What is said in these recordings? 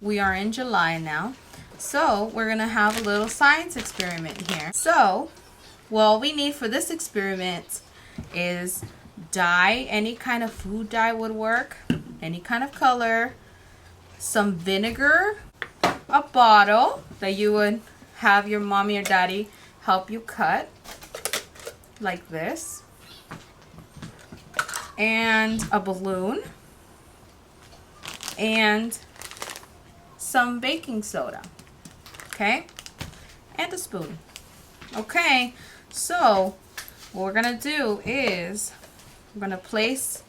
We are in July now, so we're gonna have a little science experiment here. So, what we need for this experiment is dye. Any kind of food dye would work, any kind of color, some vinegar, a bottle that you would have your mommy or daddy help you cut, like this, and a balloon, and some baking soda, okay, and a spoon. Okay, so what we're gonna do is we're gonna place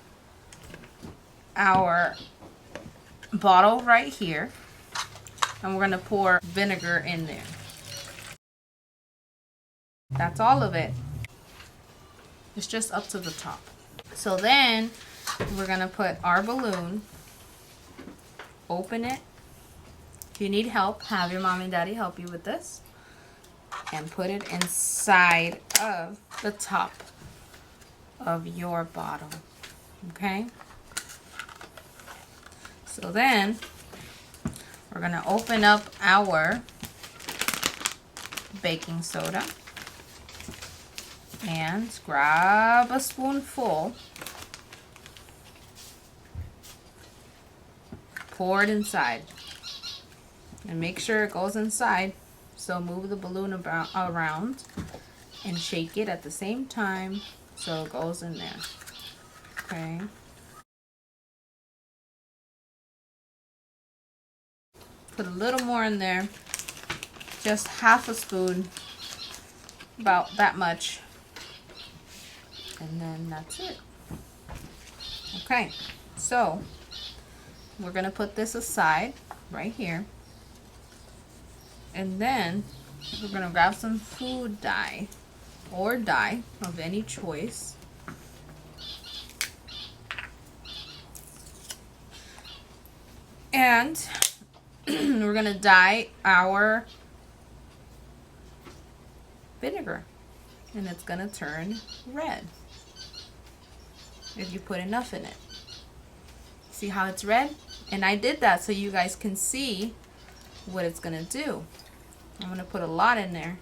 our bottle right here, and we're gonna pour vinegar in there. That's all of it. It's just up to the top. So then we're gonna put our balloon, open it. If you need help, have your mom and daddy help you with this, and put it inside of the top of your bottle. Okay? So then we're gonna open up our baking soda and grab a spoonful, pour it inside, and make sure it goes inside. So move the balloon around and shake it at the same time so it goes in there. Okay. Put a little more in there, just half a spoon, about that much, and then that's it. Okay, so we're gonna put this aside right here, and then we're gonna grab some food dye or dye of any choice, and we're gonna dye our vinegar, and it's gonna turn red if you put enough in it. See how it's red? And I did that so you guys can see what it's gonna do. I'm gonna put a lot in there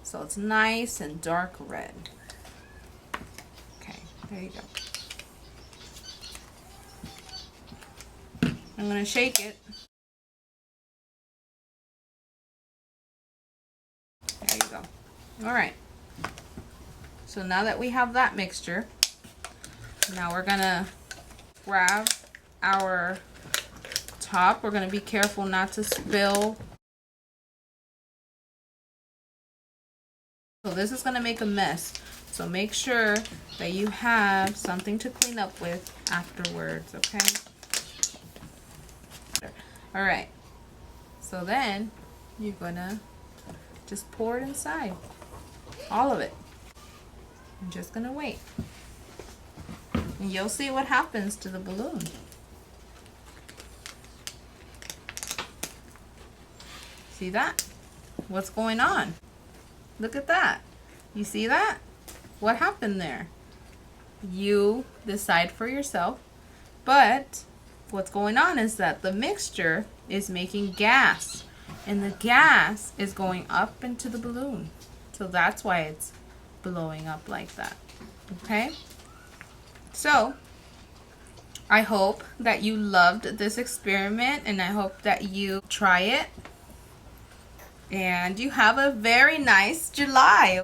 so it's nice and dark red. Okay, there you go. I'm gonna shake it. There you go. All right. So now that we have that mixture, now we're gonna grab our top. We're gonna be careful not to spill. So this is gonna make a mess. So make sure that you have something to clean up with afterwards, okay? All right. So then you're gonna just pour it inside, all of it. I'm just gonna wait, and you'll see what happens to the balloon. See that? What's going on? Look at that. You see that? What happened there? You decide for yourself, but what's going on is that the mixture is making gas, and the gas is going up into the balloon. So that's why it's blowing up like that. Okay? So I hope that you loved this experiment, and I hope that you try it, and you have a very nice July.